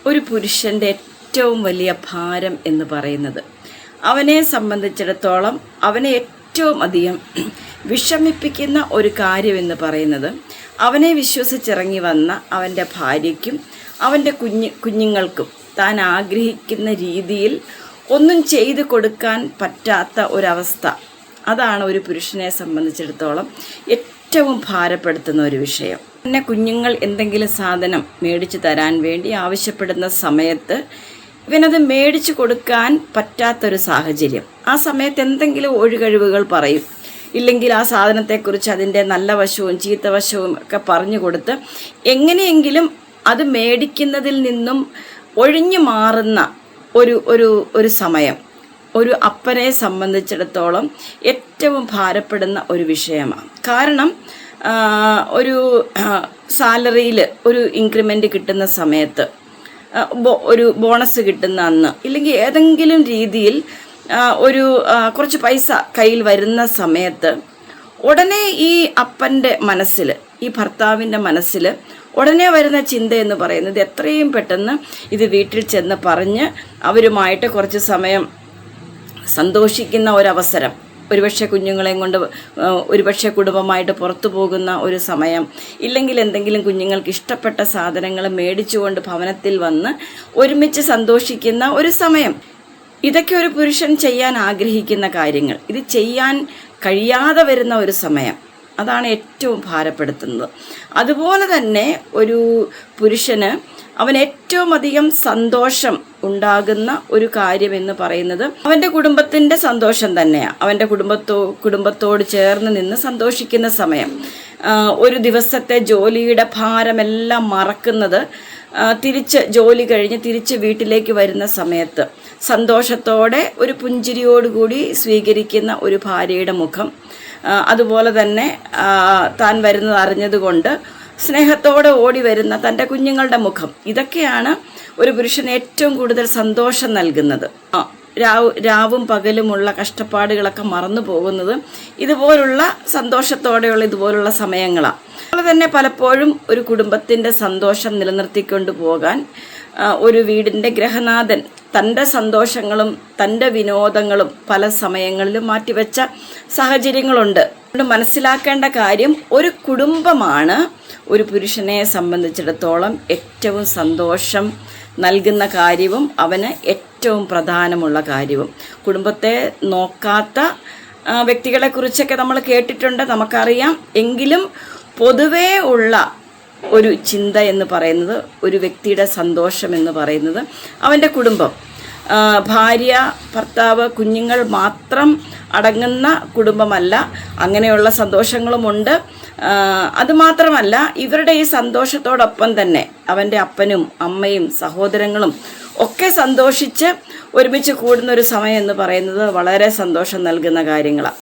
ഒരു പുരുഷൻ്റെ ഏറ്റവും വലിയ ഭാരം എന്ന് പറയുന്നത്, അവനെ സംബന്ധിച്ചിടത്തോളം അവനെ ഏറ്റവും അധികം വിഷമിപ്പിക്കുന്ന ഒരു കാര്യമെന്ന് പറയുന്നത്, അവനെ വിശ്വസിച്ചിറങ്ങി വന്ന അവൻ്റെ ഭാര്യയ്ക്കും അവൻ്റെ കുഞ്ഞുങ്ങൾക്കും താൻ ആഗ്രഹിക്കുന്ന രീതിയിൽ ഒന്നും ചെയ്തു കൊടുക്കാൻ പറ്റാത്ത ഒരവസ്ഥ. അതാണ് ഒരു പുരുഷനെ സംബന്ധിച്ചിടത്തോളം ഏറ്റവും ഭാരപ്പെടുത്തുന്ന ഒരു വിഷയം. പിന്നെ കുഞ്ഞുങ്ങൾ എന്തെങ്കിലും സാധനം മേടിച്ചു തരാൻ വേണ്ടി ആവശ്യപ്പെടുന്ന സമയത്ത് ഇവനത് മേടിച്ചു കൊടുക്കാൻ പറ്റാത്തൊരു സാഹചര്യം. ആ സമയത്ത് എന്തെങ്കിലും ഒഴികഴിവുകൾ പറയും, ഇല്ലെങ്കിൽ ആ സാധനത്തെക്കുറിച്ച് അതിൻ്റെ നല്ല വശവും ചീത്ത വശവും ഒക്കെ പറഞ്ഞു കൊടുത്ത് എങ്ങനെയെങ്കിലും അത് മേടിക്കുന്നതിൽ നിന്നും ഒഴിഞ്ഞു മാറുന്ന ഒരു സമയം ഒരു അപ്പനെ സംബന്ധിച്ചിടത്തോളം ഏറ്റവും ഭാരപ്പെടുന്ന ഒരു വിഷയമാണ്. കാരണം ഒരു സാലറിയിൽ ഒരു ഇൻക്രിമെൻ്റ് കിട്ടുന്ന സമയത്ത്, ഒരു ബോണസ് കിട്ടുന്ന അന്ന്, ഇല്ലെങ്കിൽ ഏതെങ്കിലും രീതിയിൽ കുറച്ച് പൈസ കയ്യിൽ വരുന്ന സമയത്ത് ഉടനെ ഈ അപ്പൻ്റെ മനസ്സിൽ, ഈ ഭർത്താവിൻ്റെ മനസ്സിൽ ഉടനെ വരുന്ന ചിന്ത എന്ന് പറയുന്നത് എത്രയും പെട്ടെന്ന് ഇത് വീട്ടിൽ ചെന്ന് പറഞ്ഞ് അവരുമായിട്ട് കുറച്ച് സമയം സന്തോഷിക്കുന്ന ഒരവസരം, ഒരുപക്ഷെ കുഞ്ഞുങ്ങളെയും കൊണ്ട് ഒരുപക്ഷെ കുടുംബമായിട്ട് പുറത്തു പോകുന്ന ഒരു സമയം, ഇല്ലെങ്കിൽ എന്തെങ്കിലും കുഞ്ഞുങ്ങൾക്ക് ഇഷ്ടപ്പെട്ട സാധനങ്ങൾ മേടിച്ചുകൊണ്ട് ഭവനത്തിൽ വന്ന് ഒരുമിച്ച് സന്തോഷിക്കുന്ന ഒരു സമയം. ഇതൊക്കെ ഒരു പുരുഷൻ ചെയ്യാൻ ആഗ്രഹിക്കുന്ന കാര്യങ്ങൾ. ഇത് ചെയ്യാൻ കഴിയാതെ വരുന്ന ഒരു സമയം, അതാണ് ഏറ്റവും ഭാരപ്പെടുത്തുന്നത്. അതുപോലെ തന്നെ ഒരു പുരുഷന് അവൻ ഏറ്റവും അധികം സന്തോഷം ഉണ്ടാകുന്ന ഒരു കാര്യമെന്ന് പറയുന്നത് അവൻ്റെ കുടുംബത്തിൻ്റെ സന്തോഷം തന്നെയാണ്. അവൻ്റെ കുടുംബത്തോട് ചേർന്ന് നിന്ന് സന്തോഷിക്കുന്ന സമയം, ഒരു ദിവസത്തെ ജോലിയുടെ ഭാരമെല്ലാം മറക്കുന്നത്, തിരിച്ച് ജോലി കഴിഞ്ഞ് തിരിച്ച് വീട്ടിലേക്ക് വരുന്ന സമയത്ത് സന്തോഷത്തോടെ ഒരു പുഞ്ചിരിയോടുകൂടി സ്വീകരിക്കുന്ന ഒരു ഭാര്യയുടെ മുഖം, അതുപോലെ തന്നെ താൻ വരുന്നത് അറിഞ്ഞതുകൊണ്ട് സ്നേഹത്തോടെ ഓടി വരുന്ന തൻ്റെ കുഞ്ഞുങ്ങളുടെ മുഖം, ഇതൊക്കെയാണ് ഒരു പുരുഷന് ഏറ്റവും കൂടുതൽ സന്തോഷം നൽകുന്നത്. രാവും പകലുമുള്ള കഷ്ടപ്പാടുകളൊക്കെ മറന്നു പോകുന്നത് ഇതുപോലുള്ള സന്തോഷത്തോടെയുള്ള ഇതുപോലുള്ള സമയങ്ങളാണ്. അതുപോലെ തന്നെ പലപ്പോഴും ഒരു കുടുംബത്തിൻ്റെ സന്തോഷം നിലനിർത്തിക്കൊണ്ട് പോകാൻ ഒരു വീടിൻ്റെ ഗൃഹനാഥൻ തൻ്റെ സന്തോഷങ്ങളും തൻ്റെ വിനോദങ്ങളും പല സമയങ്ങളിലും മാറ്റിവെച്ച സാഹചര്യങ്ങളുണ്ട്. മനസ്സിലാക്കേണ്ട കാര്യം, ഒരു കുടുംബമാണ് ഒരു പുരുഷനെ സംബന്ധിച്ചിടത്തോളം ഏറ്റവും സന്തോഷം നൽകുന്ന കാര്യവും അവന് ഏറ്റവും പ്രധാനമുള്ള കാര്യവും. കുടുംബത്തെ നോക്കാത്ത വ്യക്തികളെക്കുറിച്ചൊക്കെ നമ്മൾ കേട്ടിട്ടുണ്ട്, നമുക്കറിയാം. എങ്കിലും പൊതുവേ ഉള്ള ഒരു ചിന്ത എന്ന് പറയുന്നത്, ഒരു വ്യക്തിയുടെ സന്തോഷം എന്ന് പറയുന്നത് അവൻ്റെ കുടുംബം, ഭാര്യ, ഭർത്താവ്, കുഞ്ഞുങ്ങൾ മാത്രം അടങ്ങുന്ന കുടുംബമല്ല. അങ്ങനെയുള്ള സന്തോഷങ്ങളുമുണ്ട്. അതുമാത്രമല്ല, ഇവരുടെ ഈ സന്തോഷത്തോടൊപ്പം തന്നെ അവൻ്റെ അപ്പനും അമ്മയും സഹോദരങ്ങളും ഒക്കെ സന്തോഷിച്ച് ഒരുമിച്ച് കൂടുന്ന ഒരു സമയം എന്ന് പറയുന്നത് വളരെ സന്തോഷം നൽകുന്ന കാര്യങ്ങളാണ്.